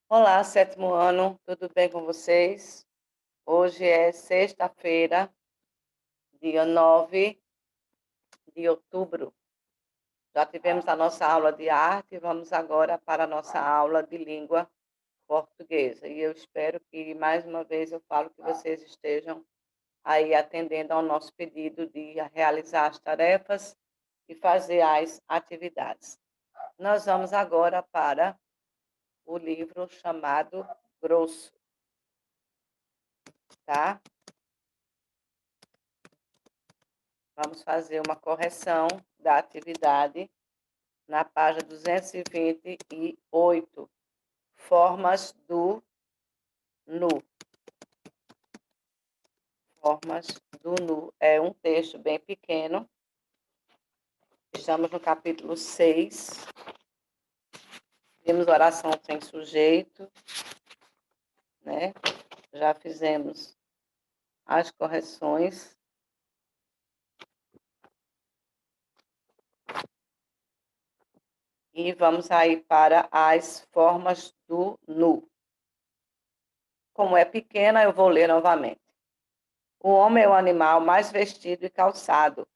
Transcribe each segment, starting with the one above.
Olá, sétimo ano, tudo bem com vocês? Hoje é sexta-feira, dia 9 de outubro. Já tivemos a nossa aula de arte e vamos agora para a nossa aula de língua portuguesa. E eu espero que, mais uma vez, eu falo que vocês estejam aí atendendo ao nosso pedido de realizar as tarefas e fazer as atividades. Nós vamos agora para o livro chamado Grosso, tá? Vamos fazer uma correção da atividade na página 228, formas do nu. Formas do nu. É um texto bem pequeno. Estamos no capítulo 6. Temos oração sem sujeito, né? Já fizemos as correções. E vamos aí para as formas do nu. Como é pequena, eu vou ler novamente. O homem é o animal mais vestido e calçado.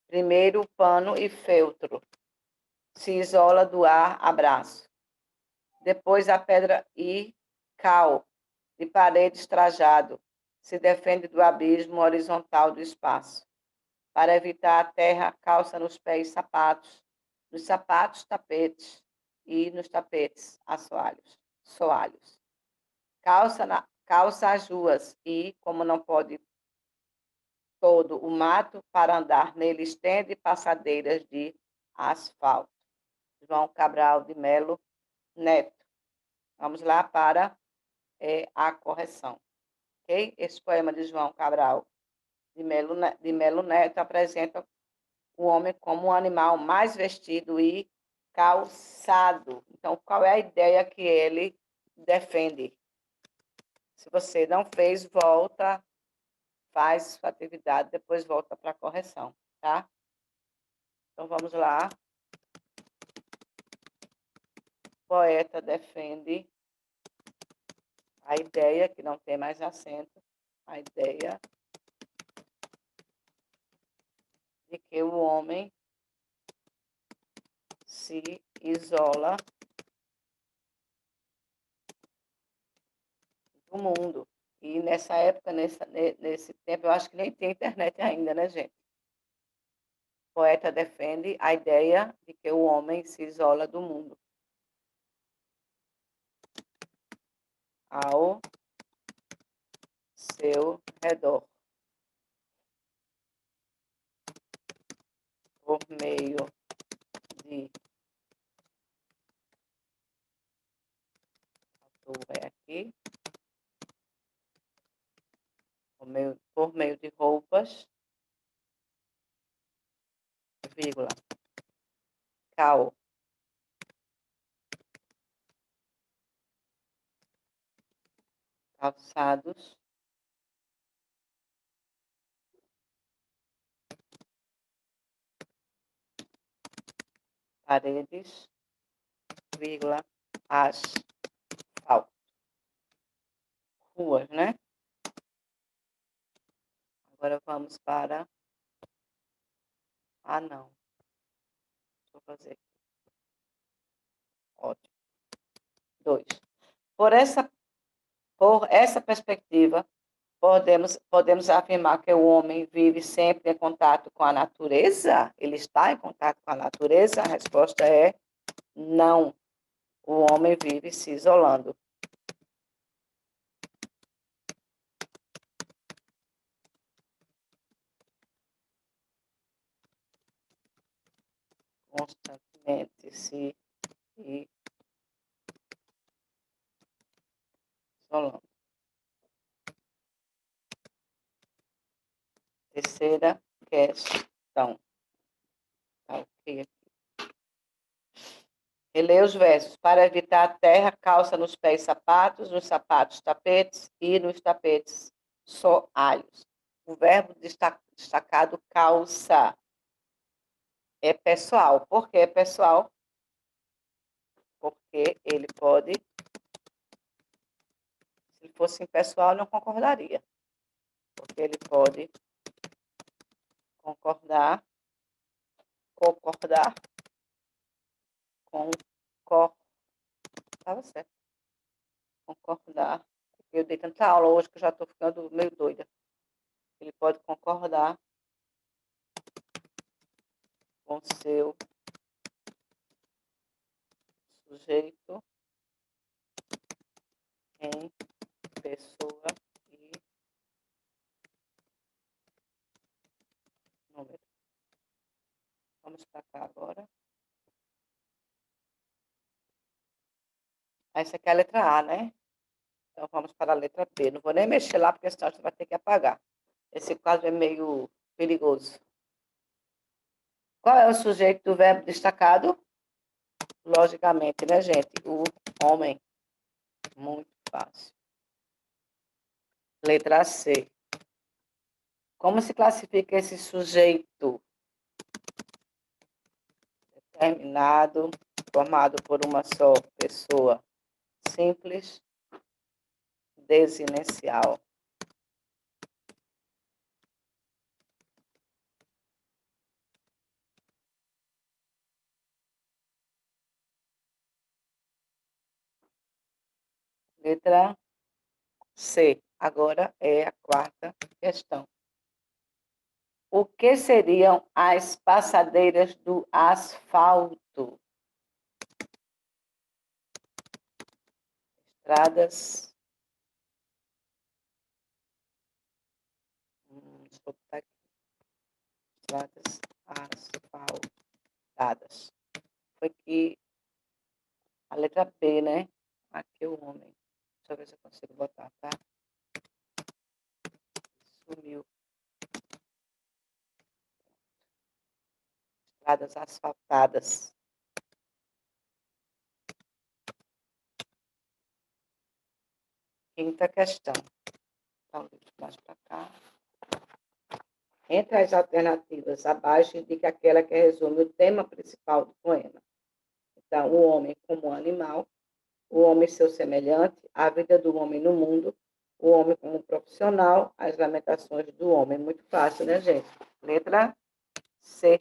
Primeiro, pano e feltro. Se isola do ar, abraço. Depois, a pedra e cal, de paredes trajado. Se defende do abismo horizontal do espaço. Para evitar a terra, calça nos pés sapatos. Nos sapatos, tapetes. E nos tapetes, assoalhos. Soalhos. Calça as ruas e, como não pode todo o mato, para andar nele estende passadeiras de asfalto. João Cabral de Melo Neto. Vamos lá para a correção. Okay? Esse poema de João Cabral de Melo Neto apresenta o homem como um animal mais vestido e calçado. Então, qual é a ideia que ele defende? Se você não fez, volta, faz sua atividade, depois volta para a correção, tá? Então, vamos lá. O poeta defende a ideia, que não tem mais acento, a ideia de que o homem se isola do mundo. E nessa época, nesse tempo, eu acho que nem tem internet ainda, né, gente? O poeta defende a ideia de que o homem se isola do mundo ao seu redor, por meio de aqui, por meio de roupas, vírgula, cal, calçados, paredes, vírgula, asfalto. Ruas, né? Agora vamos para... Ah, não. Deixa eu fazer aqui. Ótimo. 2. Por essa perspectiva, podemos afirmar que o homem vive sempre em contato com a natureza? Ele está em contato com a natureza? A resposta é não. O homem vive se isolando. Constantemente se isolando. Terceira questão. Tá ok aqui. Reler os versos. Para evitar a terra, calça nos pés sapatos, nos sapatos tapetes e nos tapetes soalhos. O verbo destacado calça é pessoal. Por que é pessoal? Porque ele pode fosse impessoal, não concordaria. Porque ele pode concordar, estava certo, concordar. Eu dei tanta aula hoje que eu já estou ficando meio doida. Ele pode concordar com seu sujeito em pessoa e número. Vamos para cá agora. Essa aqui é a letra A, né? Então, vamos para a letra B. Não vou nem mexer lá, porque senão você vai ter que apagar. Esse quadro é meio perigoso. Qual é o sujeito do verbo destacado? Logicamente, né, gente? O homem. Muito fácil. Letra C. Como se classifica esse sujeito? Determinado, formado por uma só pessoa. Simples, desinicial. Letra C. Agora é a quarta questão. O que seriam as passadeiras do asfalto? Estradas. Deixa eu botar aqui. Estradas asfaltadas. Foi aqui a letra B, né? Aqui o homem. Deixa eu ver se eu consigo botar, tá? Sumiu. Estradas asfaltadas. Quinta questão. Então, mais para cá. Entre as alternativas abaixo, indica aquela que resume o tema principal do poema. Então, o homem como animal, o homem seu semelhante, a vida do homem no mundo, o homem como profissional, as lamentações do homem. Muito fácil, né, gente? Letra C.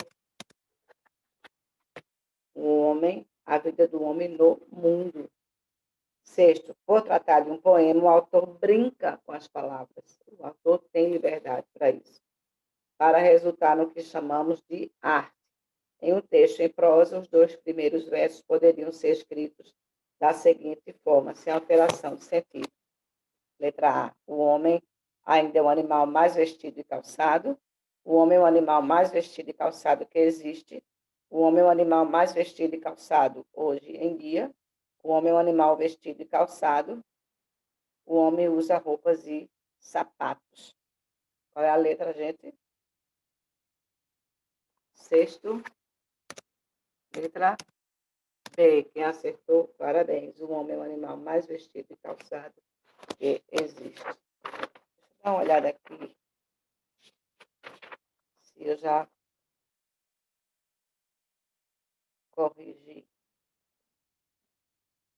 O homem, a vida do homem no mundo. Sexto, por tratar de um poema, o autor brinca com as palavras. O autor tem liberdade para isso, para resultar no que chamamos de arte. Em um texto em prosa, os dois primeiros versos poderiam ser escritos da seguinte forma, sem alteração de sentido. Letra A. O homem ainda é o animal mais vestido e calçado. O homem é o animal mais vestido e calçado que existe. O homem é o animal mais vestido e calçado hoje em dia. O homem é um animal vestido e calçado. O homem usa roupas e sapatos. Qual é a letra, gente? Sexto. Letra B. Quem acertou, parabéns. O homem é o animal mais vestido e calçado que existe. Deixa eu dar uma olhada aqui. Se eu já corrigi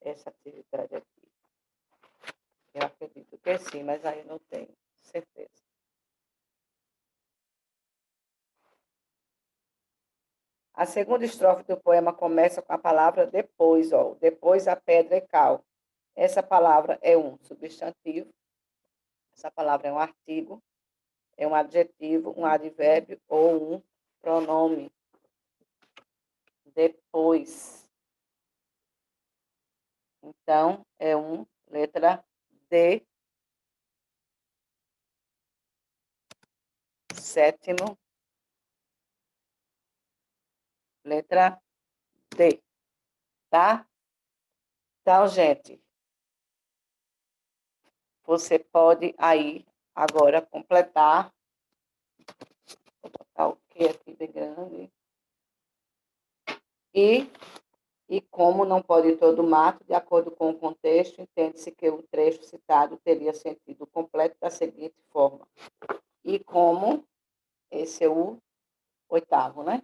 essa atividade aqui. Eu acredito que sim, mas aí não tenho certeza. A segunda estrofe do poema começa com a palavra depois, ó. Depois a pedra e cal. Essa palavra é um substantivo, essa palavra é um artigo, é um adjetivo, um advérbio ou um pronome. Depois. Então, é um, letra D. Sétimo, letra D. Tá? Então, gente, você pode aí agora completar. Vou botar o que aqui bem grande. E como não pode todo mato, de acordo com o contexto, entende-se que o trecho citado teria sentido completo da seguinte forma. E como, esse é o oitavo, né?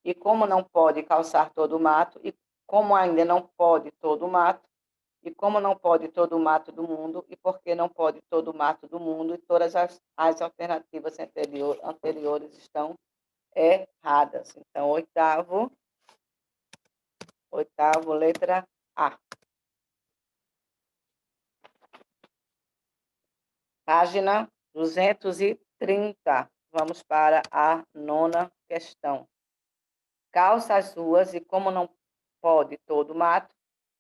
E como não pode calçar todo o mato, e como ainda não pode todo o mato, e como não pode todo o mato do mundo, e por que não pode todo o mato do mundo, e todas as alternativas anteriores estão erradas. Então, oitavo, letra A. Página 230. Vamos para a 9ª questão. Calça as ruas e como não pode todo o mato,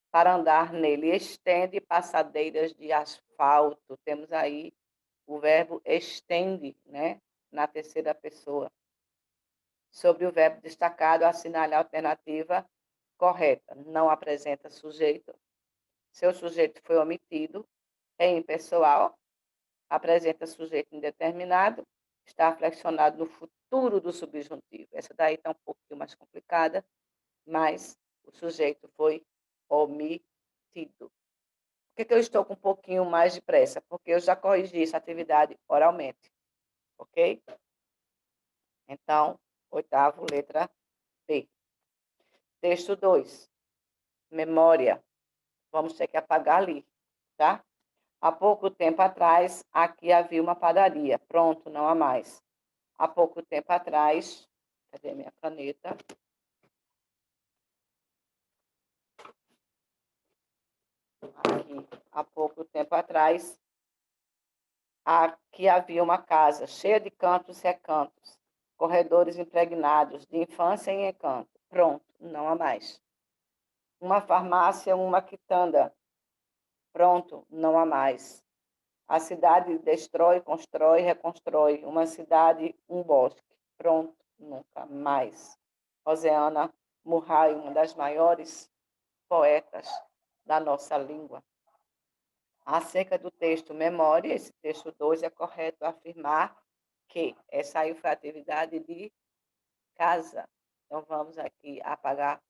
para andar nele estende passadeiras de asfalto. Temos aí o verbo estende, né? Na terceira pessoa. Sobre o verbo destacado, assinale a alternativa correta. Não apresenta sujeito. Seu sujeito foi omitido. É impessoal. Apresenta sujeito indeterminado. Está flexionado no futuro do subjuntivo. Essa daí está um pouquinho mais complicada, mas o sujeito foi omitido. Por que eu estou com um pouquinho mais de pressa? Porque eu já corrigi essa atividade oralmente. Ok? Então, oitavo, letra B. Texto 2. Memória. Vamos ter que apagar ali, tá? Há pouco tempo atrás, aqui havia uma padaria. Pronto, não há mais. Há pouco tempo atrás, cadê minha caneta? Aqui, há pouco tempo atrás, aqui havia uma casa cheia de cantos e recantos, corredores impregnados de infância em encanto. Pronto, não há mais. Uma farmácia, uma quitanda. Pronto, não há mais. A cidade destrói, constrói, reconstrói. Uma cidade, um bosque. Pronto, nunca mais. Rosiana Murray, uma das maiores poetas da nossa língua. Acerca do texto memória, esse texto 2 é correto afirmar que essa aí foi a atividade de casa. Então, vamos aqui apagar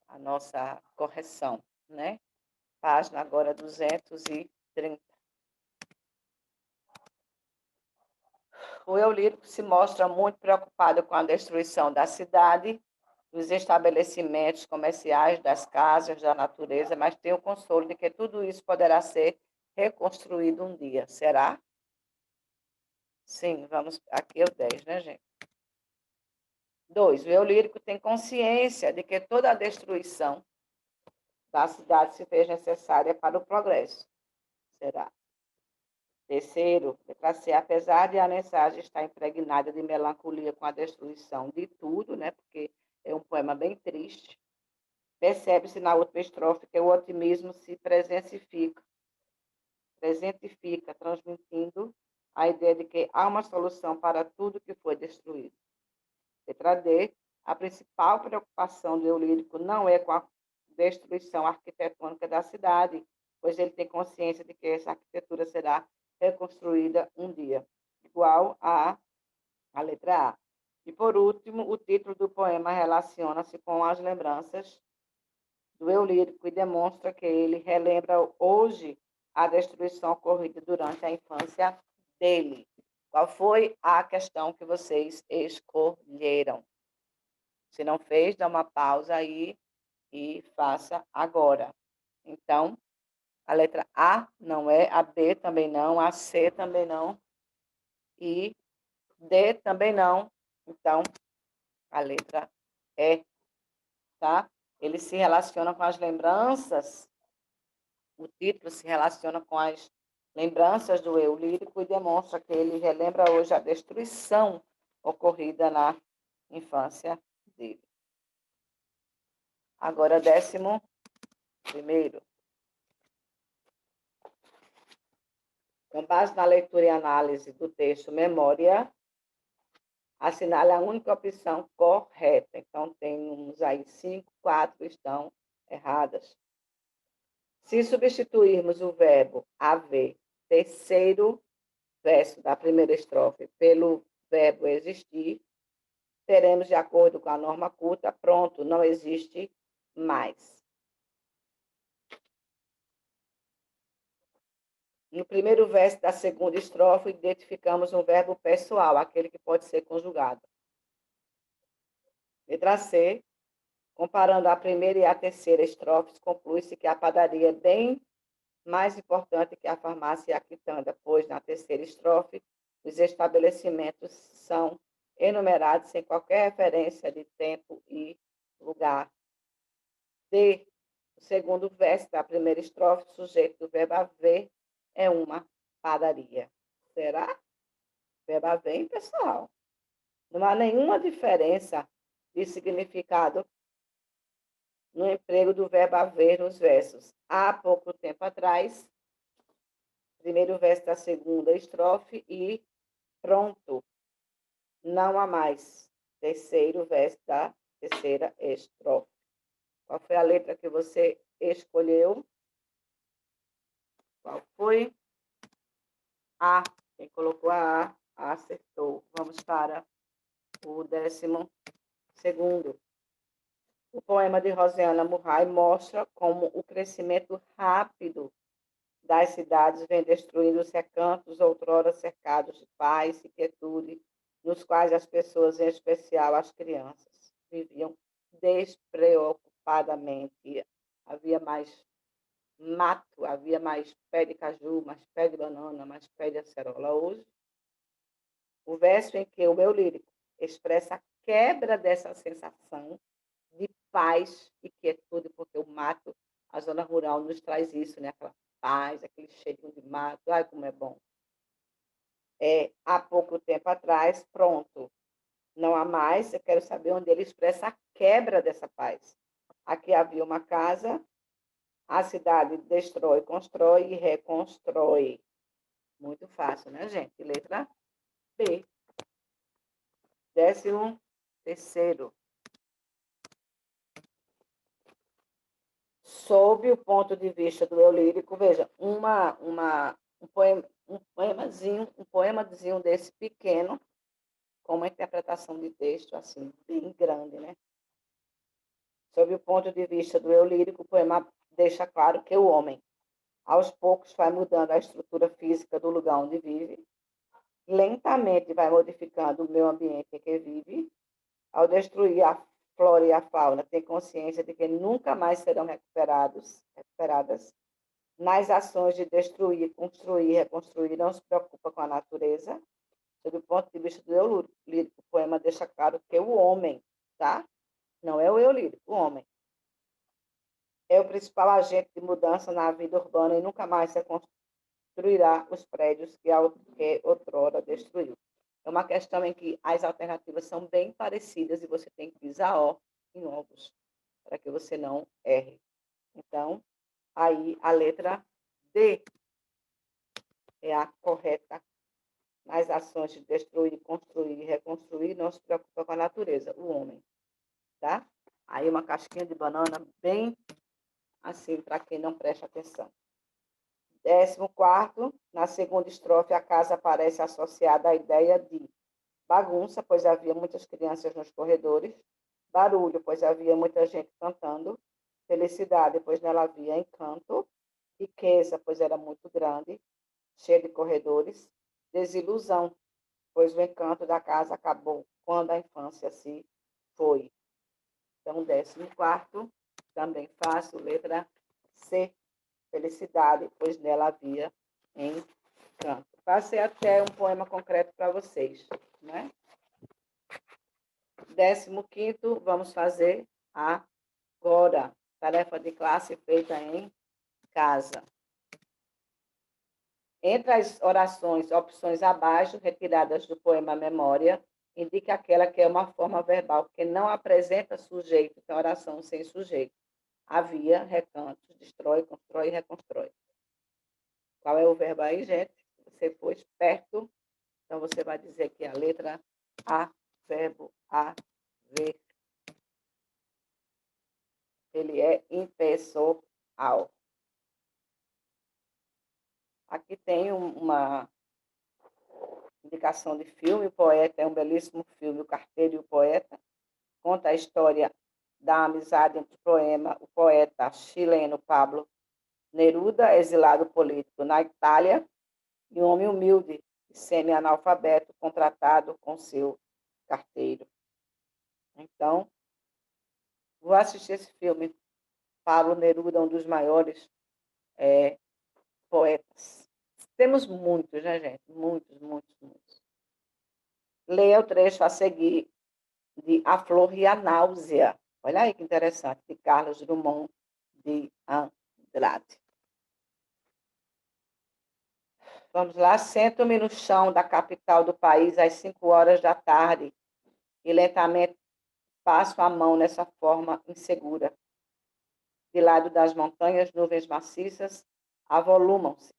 a nossa correção, né? Página agora 230. O eu lírico se mostra muito preocupado com a destruição da cidade, dos estabelecimentos comerciais, das casas, da natureza, mas tem o consolo de que tudo isso poderá ser reconstruído um dia. Será? Sim, vamos. Aqui é o 10, né, gente? 2. O eu lírico tem consciência de que toda a destruição da cidade se fez necessária para o progresso. Será? Terceiro, letra C, apesar de a mensagem estar impregnada de melancolia com a destruição de tudo, né, porque é um poema bem triste, percebe-se na última estrofe que o otimismo se presentifica, transmitindo a ideia de que há uma solução para tudo que foi destruído. Letra D, a principal preocupação do eu lírico não é com a destruição arquitetônica da cidade, pois ele tem consciência de que essa arquitetura será reconstruída um dia, igual a letra A. E, por último, o título do poema relaciona-se com as lembranças do eu lírico e demonstra que ele relembra hoje a destruição ocorrida durante a infância dele. Qual foi a questão que vocês escolheram? Se não fez, dá uma pausa aí e faça agora. Então, a letra A não é, a B também não, a C também não e D também não. Então, a letra E, tá? Ele se relaciona com as lembranças, o título se relaciona com as lembranças do eu lírico e demonstra que ele relembra hoje a destruição ocorrida na infância dele. Agora, 11º. Com base na leitura e análise do texto Memória, assinale a única opção correta. Então, temos aí 5, 4 estão erradas. Se substituirmos o verbo haver, terceiro verso da primeira estrofe, pelo verbo existir, teremos, de acordo com a norma culta, pronto, não existe mais. No primeiro verso da segunda estrofe, identificamos um verbo pessoal, aquele que pode ser conjugado. Letra C. Comparando a primeira e a terceira estrofes, conclui-se que a padaria é bem mais importante que a farmácia e a quitanda, pois na terceira estrofe os estabelecimentos são enumerados sem qualquer referência de tempo e lugar. D. O segundo verso da primeira estrofe, o sujeito do verbo haver é uma padaria. Será? Verbo haver, hein, pessoal? Não há nenhuma diferença de significado no emprego do verbo haver nos versos. Há pouco tempo atrás, primeiro verso da segunda estrofe e pronto, não há mais. Terceiro verso da terceira estrofe. Qual foi a letra que você escolheu? Qual foi? A. Quem colocou a acertou. Vamos para o 12º. O poema de Rosiana Murray mostra como o crescimento rápido das cidades vem destruindo os recantos outrora cercados de paz e quietude, nos quais as pessoas, em especial as crianças, viviam despreocupadamente. Havia mais mato, havia mais pé de caju, mais pé de banana, mais pé de acerola. Hoje, o verso em que o meu lírico expressa a quebra dessa sensação de paz e quietude, porque o mato, a zona rural nos traz isso, né? Aquela paz, aquele cheirinho de mato, ai como é bom. Há pouco tempo atrás, pronto, não há mais, eu quero saber onde ele expressa a quebra dessa paz. Aqui havia uma casa, a cidade destrói, constrói e reconstrói. Muito fácil, né, gente? Letra B. 13º. Sob o ponto de vista do eu lírico, veja, um poemazinho desse pequeno, com uma interpretação de texto assim, bem grande, né? Sob o ponto de vista do eu lírico, o poema deixa claro que o homem, aos poucos, vai mudando a estrutura física do lugar onde vive, lentamente vai modificando o meio ambiente em que vive, ao destruir a flora e a fauna, tem consciência de que nunca mais serão recuperadas. Nas ações de destruir, construir, reconstruir, não se preocupa com a natureza. Sob o ponto de vista do eu lírico, o poema deixa claro que o homem, tá? Não é o eu lírico, o homem é o principal agente de mudança na vida urbana e nunca mais se construirá os prédios que outrora destruiu. É uma questão em que as alternativas são bem parecidas e você tem que pisar em ovos para que você não erre. Então, aí a letra D é a correta. Nas ações de destruir, construir e reconstruir, não se preocupa com a natureza, o homem. Tá? Aí uma casquinha de banana bem assim, para quem não presta atenção. 14º, na segunda estrofe, a casa aparece associada à ideia de bagunça, pois havia muitas crianças nos corredores, barulho, pois havia muita gente cantando, felicidade, pois nela havia encanto, riqueza, pois era muito grande, cheia de corredores, desilusão, pois o encanto da casa acabou quando a infância se foi. Então, 14º, também fácil, letra C, felicidade, pois nela havia encanto. Passei até um poema concreto para vocês, né? 15º, vamos fazer agora. Tarefa de classe feita em casa. Entre as orações, opções abaixo, retiradas do poema Memória, indique aquela que é uma forma verbal, que não apresenta sujeito, então oração sem sujeito. Havia, recantos, destrói, constrói e reconstrói. Qual é o verbo aí, gente? Você for esperto, então você vai dizer que a letra A, verbo haver. Ele é impessoal. Aqui tem uma indicação de filme, o poeta é um belíssimo filme, O Carteiro e o Poeta, conta a história da amizade entre o poeta chileno Pablo Neruda, exilado político na Itália, e um homem humilde, semi-analfabeto, contratado com seu carteiro. Então, vou assistir esse filme. Pablo Neruda, um dos maiores poetas. Temos muitos, né, gente? Muitos, muitos, muitos. Leia o trecho a seguir de A Flor e a Náusea. Olha aí que interessante, de Carlos Drummond de Andrade. Vamos lá, sento-me no chão da capital do país às 5 horas da tarde e lentamente passo a mão nessa forma insegura. De lado das montanhas, nuvens maciças avolumam-se.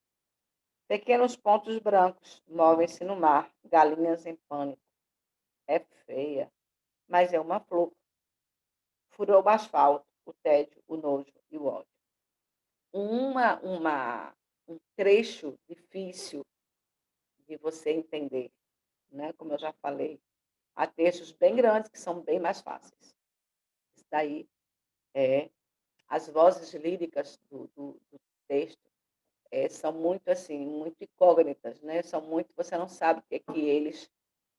Pequenos pontos brancos movem-se no mar, galinhas em pânico. É feia, mas é uma flor. Furou o asfalto, o tédio, o nojo e o ódio. Um trecho difícil de você entender, né? Como eu já falei. Há textos bem grandes que são bem mais fáceis. Isso daí é as vozes líricas do texto são muito assim, muito incógnitas, né? São muito, você não sabe o que é que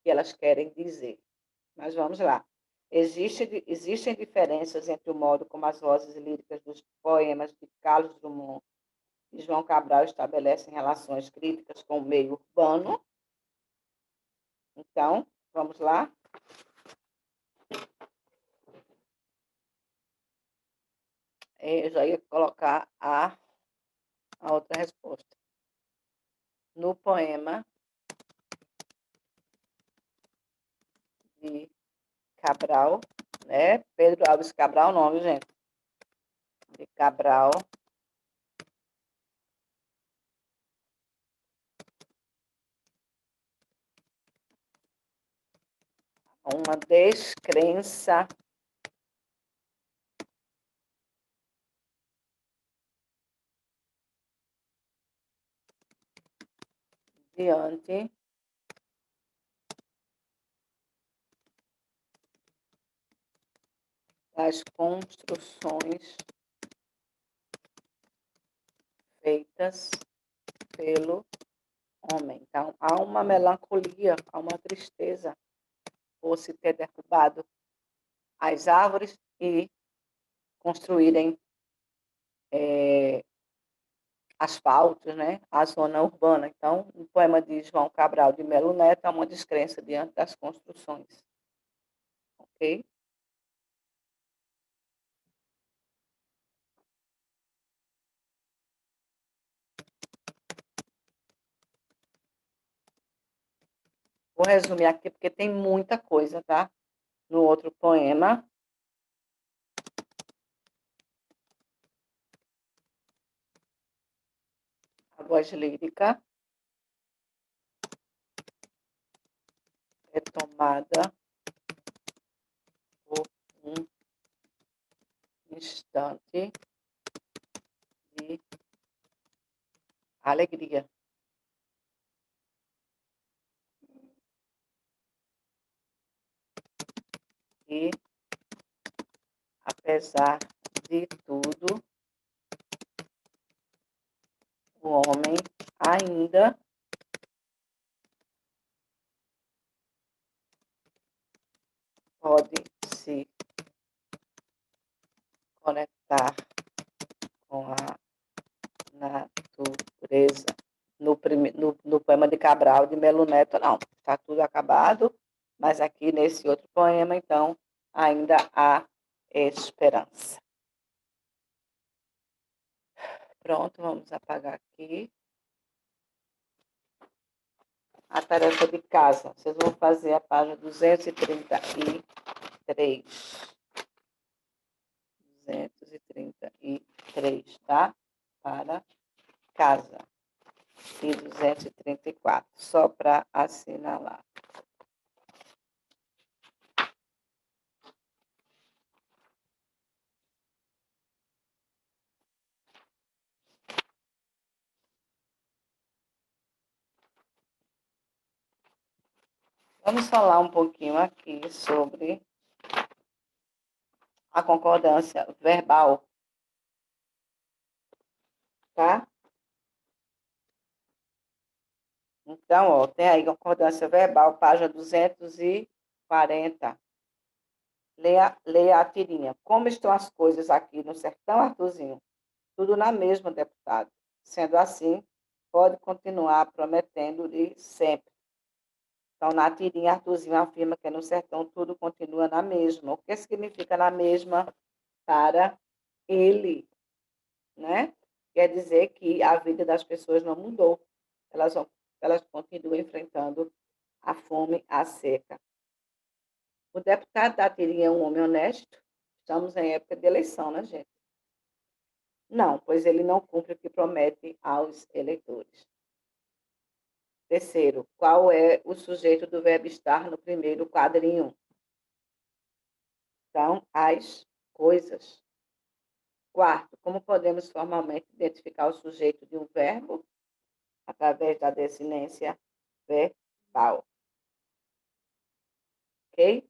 elas querem dizer. Mas vamos lá. Existem diferenças entre o modo como as vozes líricas dos poemas de Carlos Drummond e João Cabral estabelecem relações críticas com o meio urbano. Então, vamos lá. Eu já ia colocar a outra resposta. No poema de Cabral, né? Pedro Alves Cabral, o nome, gente. De Cabral. Uma descrença diante das construções feitas pelo homem. Então, há uma melancolia, há uma tristeza por se ter derrubado as árvores e construírem asfaltos, né? A zona urbana. Então, no poema de João Cabral de Melo Neto, há uma descrença diante das construções. Ok? Vou resumir aqui, porque tem muita coisa, tá? No outro poema. A voz lírica é tomada por um instante de alegria. E, apesar de tudo, o homem ainda pode se conectar com a natureza. No poema de Cabral de Melo Neto, não, está tudo acabado, mas aqui nesse outro poema, então, ainda há esperança. Pronto, vamos apagar aqui. A tarefa de casa, vocês vão fazer a página 233. 233, tá? Para casa. E 234, só para assinalar. Vamos falar um pouquinho aqui sobre a concordância verbal, tá? Então, ó, tem aí concordância verbal, página 240. Leia a tirinha. Como estão as coisas aqui no sertão, Arthurzinho? Tudo na mesma, deputado. Sendo assim, pode continuar prometendo-lhe sempre. Então, na tirinha, Arthurzinho afirma que no sertão tudo continua na mesma. O que significa na mesma para ele, né? Quer dizer que a vida das pessoas não mudou. Elas continuam enfrentando a fome, a seca. O deputado da tirinha é um homem honesto. Estamos em época de eleição, né, gente? Não, pois ele não cumpre o que promete aos eleitores. Terceiro, qual é o sujeito do verbo estar no primeiro quadrinho? Então, as coisas. Quarto, como podemos formalmente identificar o sujeito de um verbo? Através da desinência verbal. Ok?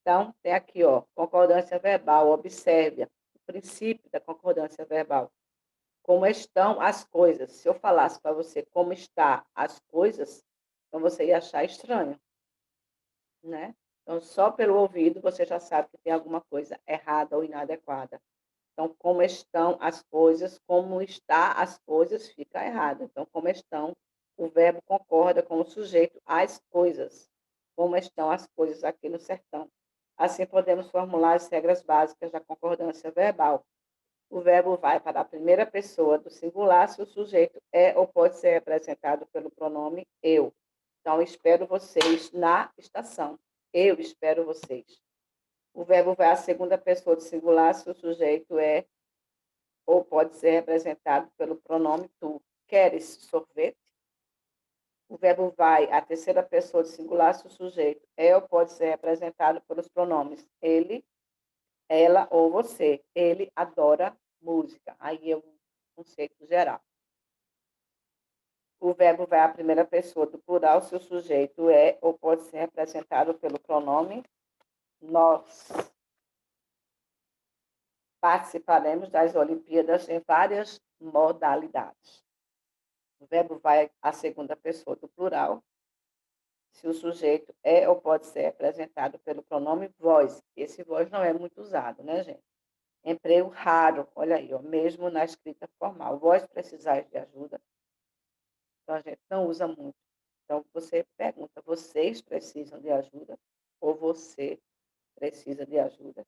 Então, tem aqui, ó, concordância verbal. Observe o princípio da concordância verbal. Como estão as coisas. Se eu falasse para você como está as coisas, então você ia achar estranho, né? Então, só pelo ouvido você já sabe que tem alguma coisa errada ou inadequada. Então, como estão as coisas, como está as coisas, fica errado. Então, como estão, o verbo concorda com o sujeito as coisas. Como estão as coisas aqui no sertão. Assim, podemos formular as regras básicas da concordância verbal. O verbo vai para a primeira pessoa do singular se o sujeito é ou pode ser representado pelo pronome eu. Então, espero vocês na estação. Eu espero vocês. O verbo vai à segunda pessoa do singular se o sujeito é ou pode ser representado pelo pronome tu. Queres sorvete? O verbo vai à terceira pessoa do singular se o sujeito é ou pode ser representado pelos pronomes ele, ela ou você. Ele adora música. Aí é um conceito geral. O verbo vai à primeira pessoa do plural se o sujeito é ou pode ser representado pelo pronome nós. Participaremos das Olimpíadas em várias modalidades. O verbo vai à segunda pessoa do plural se o sujeito é ou pode ser representado pelo pronome vós. Esse vós não é muito usado, né, gente? Emprego raro, olha aí, ó, mesmo na escrita formal. Vós precisais de ajuda, então a gente não usa muito. Então você pergunta, vocês precisam de ajuda ou você precisa de ajuda?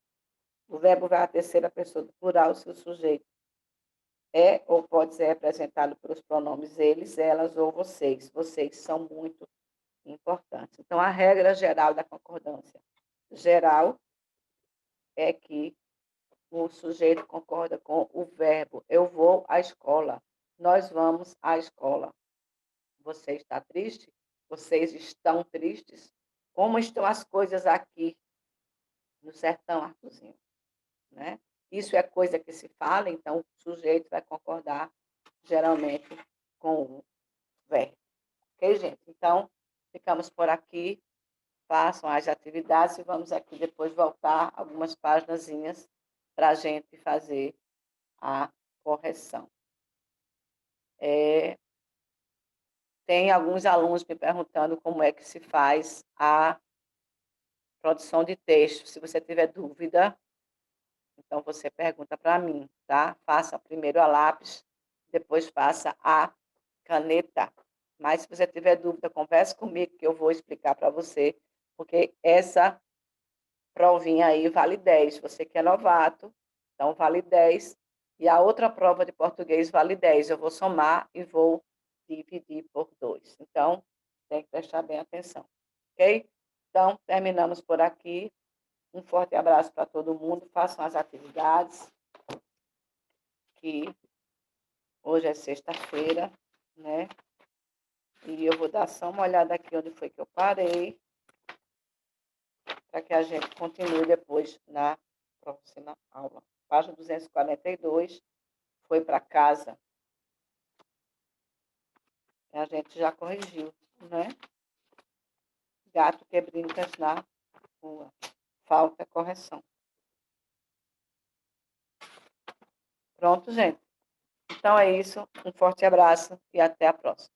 O verbo vai à terceira pessoa do plural se o sujeito é ou pode ser representado pelos pronomes eles, elas ou vocês. Vocês são muito importantes. Então, a regra geral da concordância geral é que o sujeito concorda com o verbo. Eu vou à escola. Nós vamos à escola. Você está triste? Vocês estão tristes? Como estão as coisas aqui no sertão, Arthurzinho? Né? Isso é coisa que se fala, então o sujeito vai concordar geralmente com o verbo. Ok, gente? Então, ficamos por aqui. Façam as atividades e vamos aqui depois voltar algumas páginas para a gente fazer a correção. Tem alguns alunos me perguntando como é que se faz a produção de texto. Se você tiver dúvida, então você pergunta para mim, tá? Faça primeiro a lápis, depois faça a caneta. Mas se você tiver dúvida, converse comigo que eu vou explicar para você, porque essa provinha aí vale 10. Você que é novato, então vale 10. E a outra prova de português vale 10. Eu vou somar e vou dividir por 2. Então, tem que prestar bem atenção, ok? Então, terminamos por aqui. Um forte abraço para todo mundo. Façam as atividades, que hoje é sexta-feira, né? E eu vou dar só uma olhada aqui onde foi que eu parei, para que a gente continue depois na próxima aula. Página 242, foi para casa. A gente já corrigiu, né? Gato que brinca na rua. Falta correção. Pronto, gente? Então é isso. Um forte abraço e até a próxima.